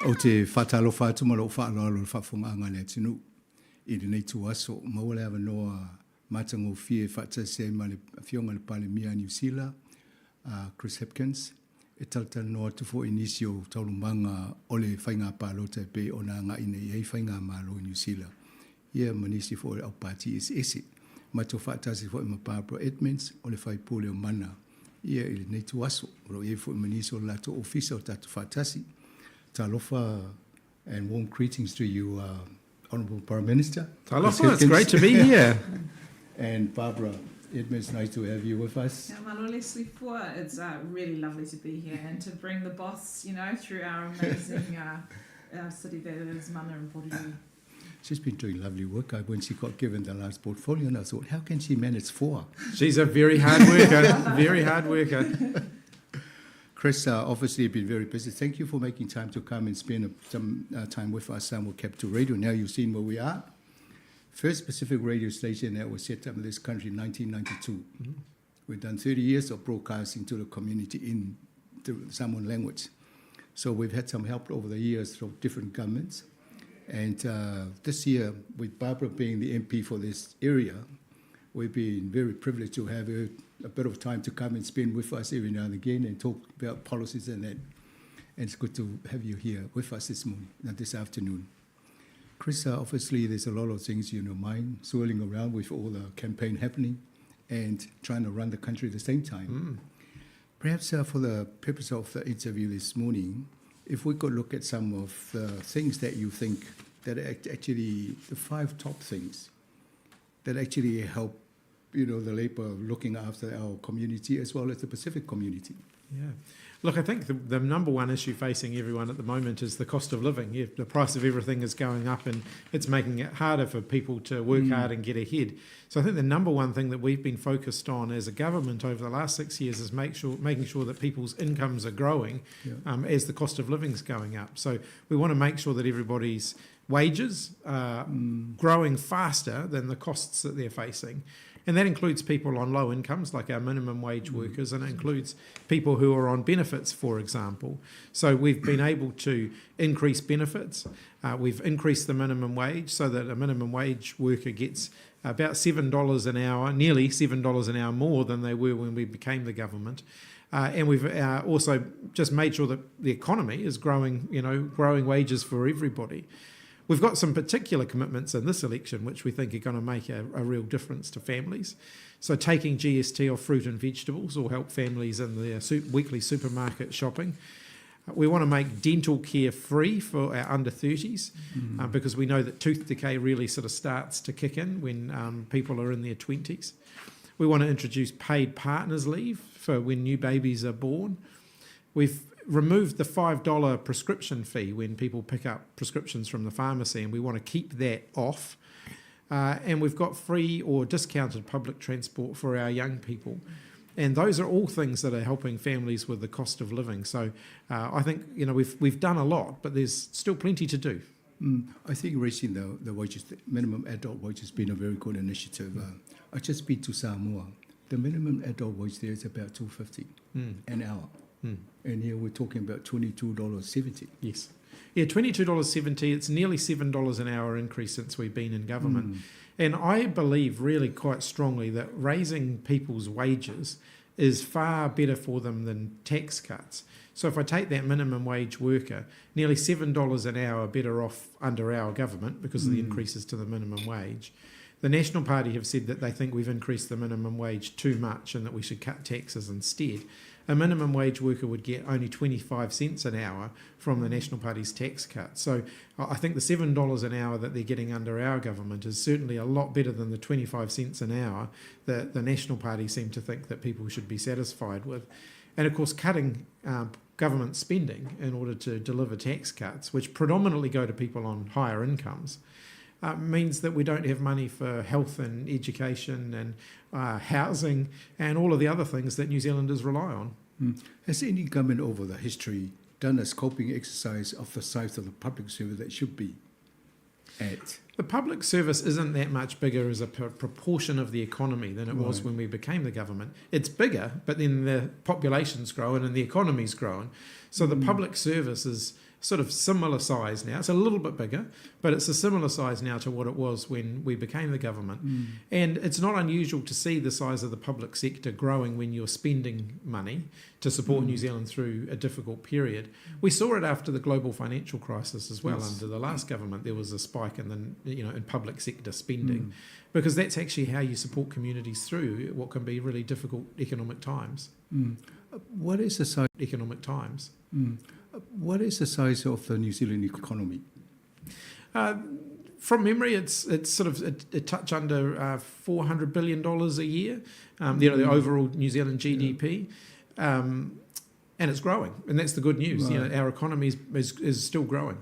O te whatalo whātu mara o whaaloalo le whafonga le tinu. I le nei tu aso, maole awa noa matango fie whatase ma le fionga le pale mia New Zealand, Chris Hipkins. E Talanoaga tufo inisio taulumanga o le whainga pālota pe o nā ngā ina i ei whainga malo New Zealand. Ia manisi fo le au pāti esi. Ma tō whaatasi fo i mapāpro Edmonds o le whaipule o mana. Ia i le nei tu aso, ro e fo i manisi o lato ofisa o tatu whaatasi. Talofa and warm greetings to you, Honourable Prime Minister. Talofa, it's great to be here. And Barbara Edmonds, nice to have you with us. It's really lovely to be here and to bring the boss, through our amazing city that is Mana Electorate. She's been doing lovely work. When she got given the last portfolio, and I thought, how can she manage 4? She's a very hard worker, very hard worker. Chris, obviously you've been very busy. Thank you for making time to come and spend some time with us, Sāmoa Capital Radio. Now you've seen where we are. First Pacific radio station that was set up in this country in 1992. Mm-hmm. We've done 30 years of broadcasting to the community in the Samoan language. So we've had some help over the years from different governments. And this year, with Barbara being the MP for this area, we've been very privileged to have her a bit of time to come and spend with us every now and again and talk about policies and that. And it's good to have you here with us this afternoon. Chris, obviously there's a lot of things in your mind swirling around with all the campaign happening and trying to run the country at the same time. Perhaps for the purpose of the interview this morning, if we could look at some of the things that you think that are actually the 5 top things that actually help, the Labour looking after our community as well as the Pacific community. Yeah. Look, I think the number one issue facing everyone at the moment is the cost of living. Yeah, the price of everything is going up and it's making it harder for people to work hard and get ahead. So I think the number one thing that we've been focused on as a government over the last 6 years is making sure that people's incomes are growing as the cost of living is going up. So we want to make sure that everybody's wages are growing faster than the costs that they're facing. And that includes people on low incomes, like our minimum wage workers, and it includes people who are on benefits, for example. So we've been able to increase benefits. We've increased the minimum wage so that a minimum wage worker gets about $7 an hour, nearly $7 an hour more than they were when we became the government. And we've also just made sure that the economy is growing, growing wages for everybody. We've got some particular commitments in this election which we think are going to make a real difference to families. So taking GST off fruit and vegetables will help families in their weekly supermarket shopping. We want to make dental care free for our under 30s because we know that tooth decay really sort of starts to kick in when people are in their 20s. We want to introduce paid partners leave for when new babies are born. We've removed the $5 prescription fee when people pick up prescriptions from the pharmacy, and we want to keep that off. And we've got free or discounted public transport for our young people. And those are all things that are helping families with the cost of living. So I think, we've done a lot, but there's still plenty to do. I think raising the wages, the minimum adult wage has been a very good initiative. I just been to Samoa. The minimum adult wage there is about $2.50 an hour. And here we're talking about $22.70. Yes. Yeah, $22.70. It's nearly $7 an hour increase since we've been in government. And I believe really quite strongly that raising people's wages is far better for them than tax cuts. So if I take that minimum wage worker, nearly $7 an hour better off under our government because of the increases to the minimum wage. The National Party have said that they think we've increased the minimum wage too much and that we should cut taxes instead. A minimum wage worker would get only 25 cents an hour from the National Party's tax cut. So I think the $7 an hour that they're getting under our government is certainly a lot better than the 25 cents an hour that the National Party seem to think that people should be satisfied with. And of course, cutting government spending in order to deliver tax cuts, which predominantly go to people on higher incomes, means that we don't have money for health and education and housing and all of the other things that New Zealanders rely on. Has any government over the history done a scoping exercise of the size of the public service that should be at? The public service isn't that much bigger as a proportion of the economy than it was when we became the government. It's bigger, but then the population's growing and the economy's growing. So the public service is sort of similar size now. It's a little bit bigger, but it's a similar size now to what it was when we became the government. And it's not unusual to see the size of the public sector growing when you're spending money to support New Zealand through a difficult period. We saw it after the global financial crisis as well. Yes. Under the last government, there was a spike in in public sector spending, because that's actually how you support communities through what can be really difficult economic times. What is the size? Economic times. What is the size of the New Zealand economy? From memory, it's sort of a touch under $400 billion a year. The overall New Zealand GDP, and it's growing, and that's the good news. Right. Our economy is still growing.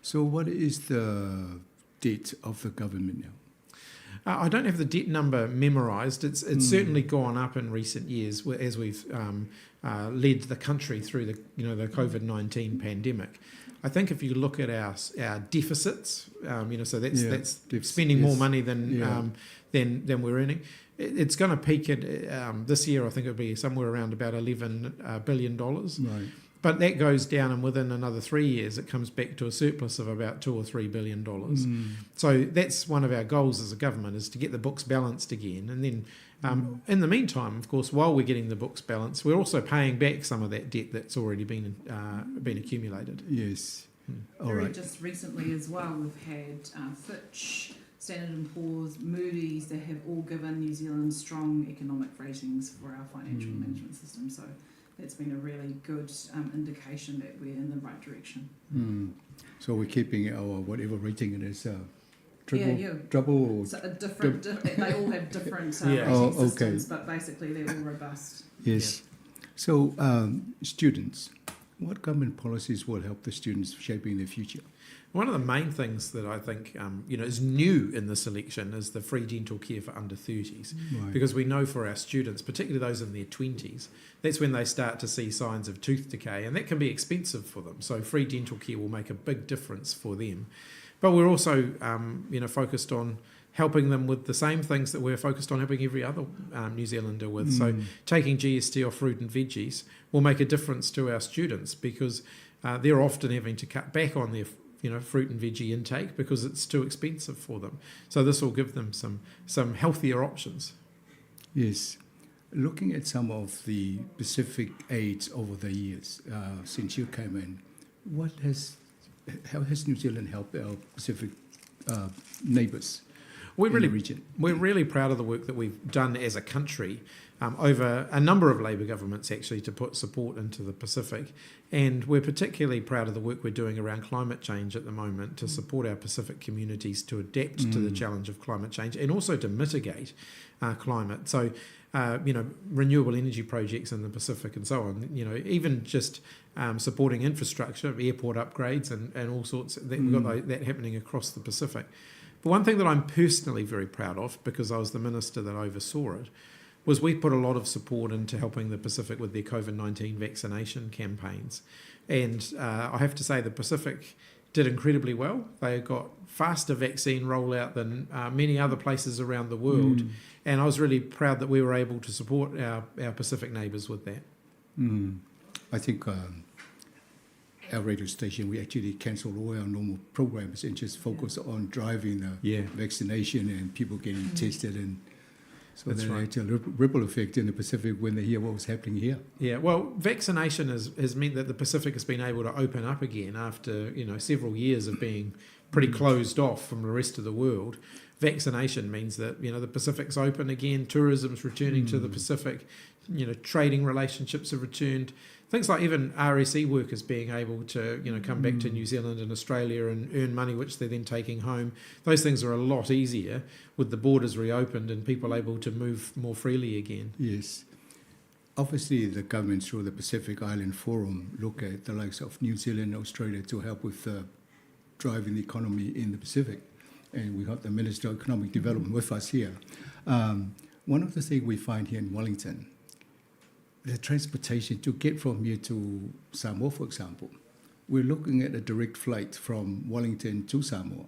So, what is the debt of the government now? I don't have the debt number memorised. It's certainly gone up in recent years as we've led the country through the COVID-19 pandemic. I think if you look at our deficits, so that's spending more money than we're earning. It's going to peak at this year. I think it'll be somewhere around about $11 billion. Right. But that goes down, and within another 3 years, it comes back to a surplus of about $2 or $3 billion. So that's one of our goals as a government, is to get the books balanced again. And then in the meantime, of course, while we're getting the books balanced, we're also paying back some of that debt that's already been accumulated. Yes. All Very right. just recently as well, we've had Fitch, Standard & Poor's, Moody's, they have all given New Zealand strong economic ratings for our financial management system. So that's been a really good indication that we're in the right direction. So we're keeping our whatever rating it is, triple, or So they all have different Yeah. rating Oh, okay. systems, but basically they're all robust. yes. So students, what government policies will help the students shaping their future? One of the main things that I think is new in this election is the free dental care for under 30s, Right. because we know for our students, particularly those in their 20s, that's when they start to see signs of tooth decay, and that can be expensive for them. So free dental care will make a big difference for them. But we're also focused on helping them with the same things that we're focused on helping every other New Zealander with. So taking GST off fruit and veggies will make a difference to our students, because they're often having to cut back on their fruit and veggie intake because it's too expensive for them. So this will give them some healthier options. Yes. Looking at some of the specific aids over the years since you came in, how has New Zealand helped our Pacific neighbours in the region? We're really proud of the work that we've done as a country over a number of Labour governments, actually, to put support into the Pacific. And we're particularly proud of the work we're doing around climate change at the moment to support our Pacific communities to adapt to the challenge of climate change and also to mitigate climate. So, renewable energy projects in the Pacific and so on, even just supporting infrastructure, airport upgrades and all sorts. We've got that happening across the Pacific. But one thing that I'm personally very proud of, because I was the minister that oversaw it, was we put a lot of support into helping the Pacific with their COVID-19 vaccination campaigns. And I have to say the Pacific did incredibly well. They got faster vaccine rollout than many other places around the world. And I was really proud that we were able to support our Pacific neighbours with that. I think our radio station, we actually cancelled all our normal programs and just focus on driving the vaccination and people getting tested. And so That's that right. had a ripple effect in the Pacific when they hear what was happening here. Yeah, well, vaccination has meant that the Pacific has been able to open up again after several years of being pretty closed off from the rest of the world. Vaccination means that the Pacific's open again, tourism's returning to the Pacific, trading relationships have returned. Things like even RSE workers being able to come back to New Zealand and Australia and earn money which they're then taking home. Those things are a lot easier with the borders reopened and people able to move more freely again. Yes. Obviously, the government through the Pacific Island Forum look at the likes of New Zealand and Australia to help with driving the economy in the Pacific. And we have the Minister of Economic Development with us here. One of the things we find here in Wellington, the transportation to get from here to Samoa, for example, we're looking at a direct flight from Wellington to Samoa.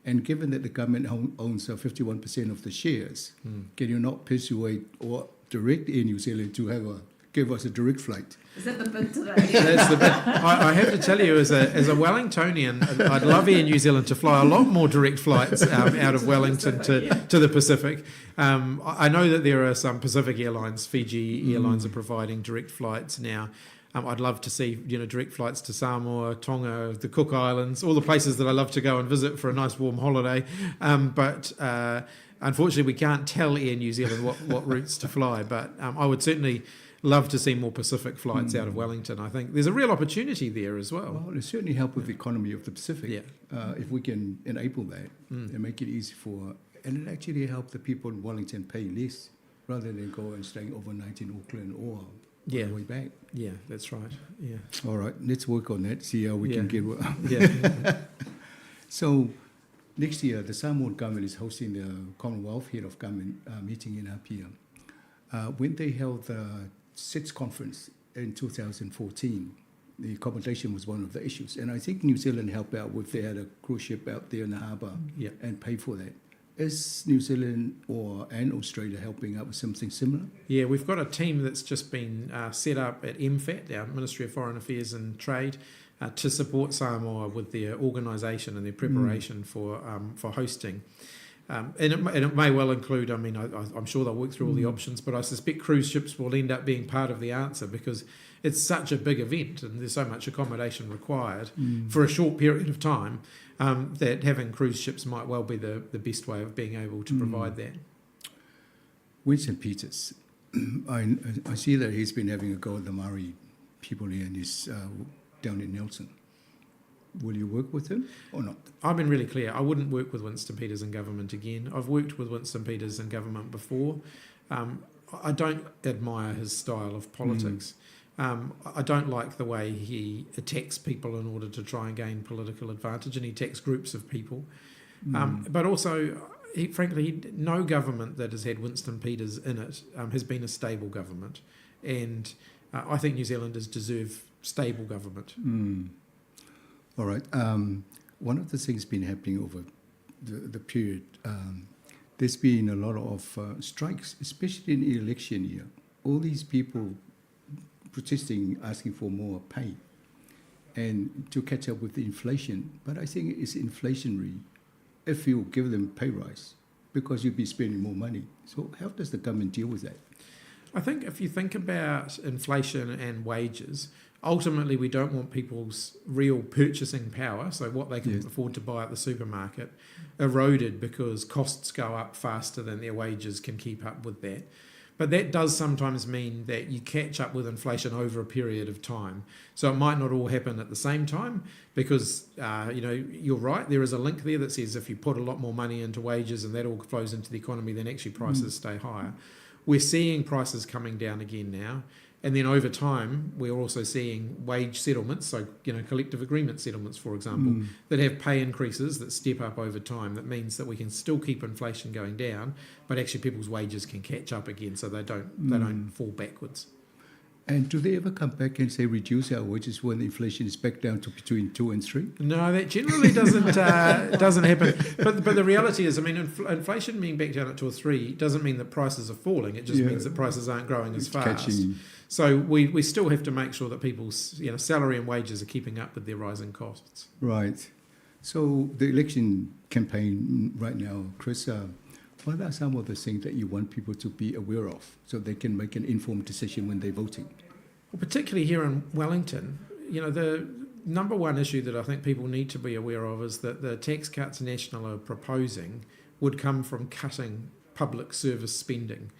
And given that the government owns 51% of the shares, can you not persuade or direct Air New Zealand to have a give us a direct flight. Is that the bid today? That's the bit. I have to tell you, as a Wellingtonian, I'd love Air New Zealand to fly a lot more direct flights out of Wellington to the Pacific. I know that there are some Pacific Airlines, Fiji Airlines are providing direct flights now. I'd love to see direct flights to Samoa, Tonga, the Cook Islands, all the places that I love to go and visit for a nice warm holiday. But unfortunately, we can't tell Air New Zealand what routes to fly. But I would certainly love to see more Pacific flights out of Wellington. I think there's a real opportunity there as well. Well, it certainly help with the economy of the Pacific. Yeah. If we can enable that and make it easy and it actually help the people in Wellington pay less rather than go and staying overnight in Auckland or on the way back. Yeah, that's right. Yeah. All right, let's work on that, see how we can get... Yeah. So next year, the Samoan government is hosting the Commonwealth Head of Government meeting in Apia. When they held the SEPT conference in 2014, the accommodation was one of the issues. And I think New Zealand helped out with, they had a cruise ship out there in the harbour and paid for that. Is New Zealand and Australia helping out with something similar? Yeah, we've got a team that's just been set up at MFAT, our Ministry of Foreign Affairs and Trade, to support Samoa with their organisation and their preparation for hosting. And it may well include, I'm sure they'll work through all the options, but I suspect cruise ships will end up being part of the answer because it's such a big event and there's so much accommodation required for a short period of time that having cruise ships might well be the best way of being able to provide that. Winston Peters, I see that he's been having a go at the Maori people here and he's down in Nelson. Will you work with him or not? I've been really clear. I wouldn't work with Winston Peters in government again. I've worked with Winston Peters in government before. I don't admire his style of politics. I don't like the way he attacks people in order to try and gain political advantage, and he attacks groups of people. But also, frankly, no government that has had Winston Peters in it has been a stable government. And I think New Zealanders deserve stable government. All right. One of the things been happening over the period, there's been a lot of strikes, especially in the election year. All these people protesting, asking for more pay and to catch up with the inflation. But I think it's inflationary if you give them pay rise because you'll be spending more money. So how does the government deal with that? I think if you think about inflation and wages, ultimately we don't want people's real purchasing power, so what they can afford to buy at the supermarket, eroded because costs go up faster than their wages can keep up with that. But that does sometimes mean that you catch up with inflation over a period of time. So it might not all happen at the same time because, you're right, there is a link there that says if you put a lot more money into wages and that all flows into the economy, then actually prices stay higher. We're seeing prices coming down again now. And then over time, we're also seeing wage settlements, so collective agreement settlements, for example, that have pay increases that step up over time. That means that we can still keep inflation going down, but actually people's wages can catch up again, so they don't fall backwards. And do they ever come back and say reduce our wages when the inflation is back down to between 2 and 3? No, that generally doesn't happen. But the reality is, inflation being back down at 2 or 3 doesn't mean that prices are falling. It just means that prices aren't growing as fast. So we still have to make sure that people's salary and wages are keeping up with their rising costs. Right. So the election campaign right now, Chris, what are some of the things that you want people to be aware of so they can make an informed decision when they're voting? Well, particularly here in Wellington, the number one issue that I think people need to be aware of is that the tax cuts National are proposing would come from cutting public service spending.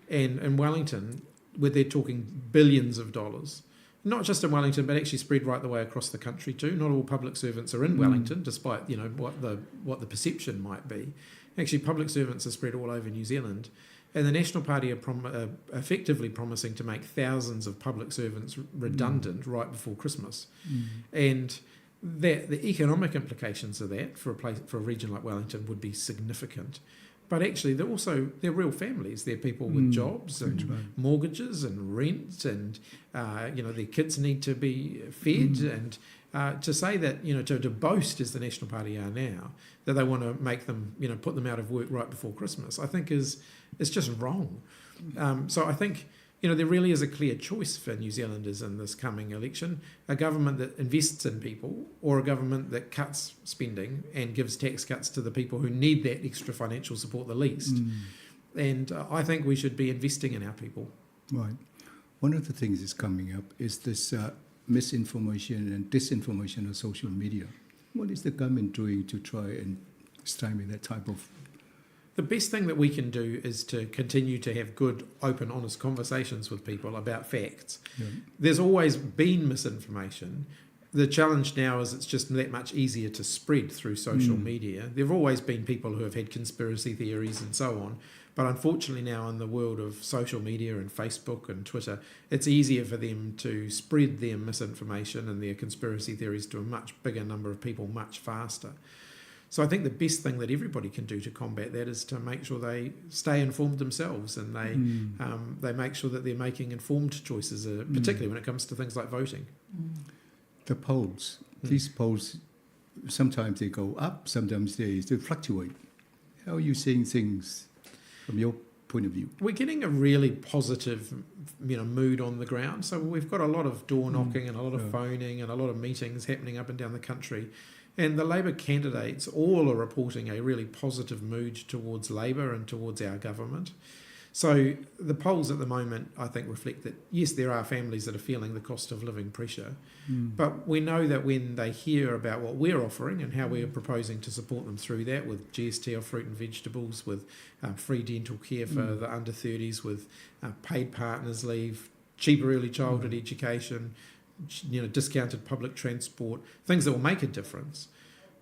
And in Wellington, where they're talking billions of dollars, not just in Wellington, but actually spread right the way across the country too. Not all public servants are in Wellington, despite what the perception might be. Actually, public servants are spread all over New Zealand, and the National Party are effectively promising to make thousands of public servants redundant right before Christmas, and the economic implications of that for a region like Wellington would be significant. But actually, they're real families. They're people with jobs and mortgages and rent, and their kids need to be fed. And to say that to boast as the National Party are now that they want to make them put them out of work right before Christmas, I think is just wrong. So I think there really is a clear choice for New Zealanders in this coming election: a government that invests in people, or a government that cuts spending and gives tax cuts to the people who need that extra financial support the least. And I think we should be investing in our people. Right. One of the things that's coming up is this misinformation and disinformation on social media. What is the government doing to try and stymie that type of... The best thing that we can do is to continue to have good, open, honest conversations with people about facts. Yeah. There's always been misinformation. The challenge now is it's just that much easier to spread through social media. There have always been people who have had conspiracy theories and so on. But unfortunately now in the world of social media and Facebook and Twitter, it's easier for them to spread their misinformation and their conspiracy theories to a much bigger number of people much faster. So I think the best thing that everybody can do to combat that is to make sure they stay informed themselves, and they make sure that they're making informed choices, particularly when it comes to things like voting. The polls, these polls, sometimes they go up, sometimes they fluctuate. How are you seeing things from your point of view? We're getting a really positive, mood on the ground. So we've got a lot of door knocking and a lot of phoning and a lot of meetings happening up and down the country. And the Labour candidates all are reporting a really positive mood towards Labour and towards our government. So the polls at the moment, I think, reflect that, yes, there are families that are feeling the cost of living pressure. But we know that when they hear about what we're offering and how we're proposing to support them through that, with GST off fruit and vegetables, with free dental care for the under 30s, with paid partners leave, cheaper early childhood education, discounted public transport, things that will make a difference,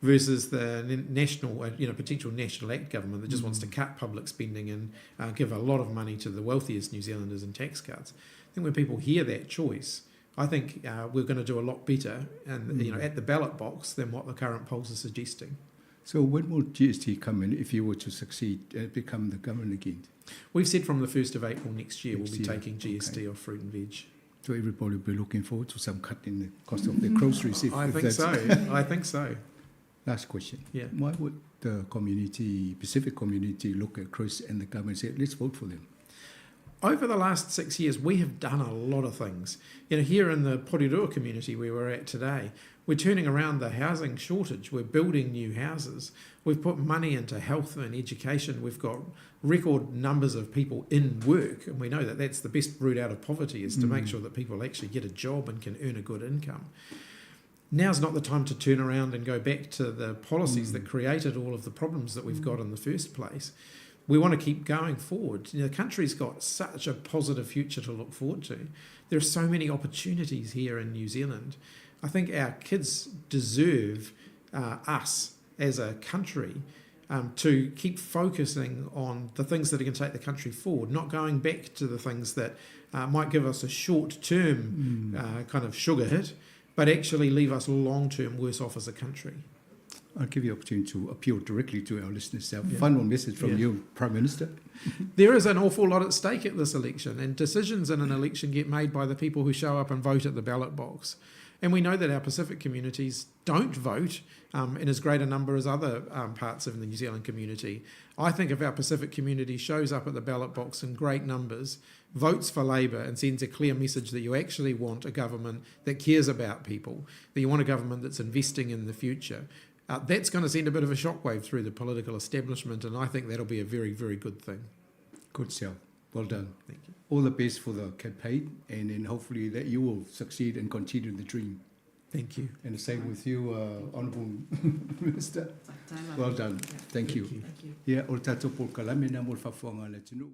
versus the national, potential National Act government that just wants to cut public spending and give a lot of money to the wealthiest New Zealanders in tax cuts. I think when people hear that choice, I think we're going to do a lot better and at the ballot box than what the current polls are suggesting. So when will GST come in if you were to succeed and become the government again? We've said from the 1st of April next year we'll be taking GST off fruit and veg. So everybody will be looking forward to some cut in the cost of their groceries. I think so. Last question. Yeah. Why would the Pacific community look at Chris and the government and say, let's vote for them? Over the last 6 years, we have done a lot of things. Here in the Porirua community where we're at today, we're turning around the housing shortage. We're building new houses. We've put money into health and education. We've got record numbers of people in work. And we know that that's the best route out of poverty, is to make sure that people actually get a job and can earn a good income. Now's not the time to turn around and go back to the policies that created all of the problems that we've got in the first place. We want to keep going forward. The country's got such a positive future to look forward to. There are so many opportunities here in New Zealand. I think our kids deserve us as a country to keep focusing on the things that are going to take the country forward, not going back to the things that might give us a short-term kind of sugar hit, but actually leave us long-term worse off as a country. I'll give you an opportunity to appeal directly to our listeners. A final message from you, Prime Minister. There is an awful lot at stake at this election, and decisions in an election get made by the people who show up and vote at the ballot box. And we know that our Pacific communities don't vote in as great a number as other parts of the New Zealand community. I think if our Pacific community shows up at the ballot box in great numbers, votes for Labour and sends a clear message that you actually want a government that cares about people, that you want a government that's investing in the future, that's going to send a bit of a shockwave through the political establishment, and I think that'll be a very, very good thing. Good sell. Well done. Thank you. All the best for the campaign, and then hopefully that you will succeed and continue the dream. Thank you. And the same with you, Honourable Minister. Well done. Thank you. Thank you. Yeah, o tato por kalame na mo fafonga le tunu.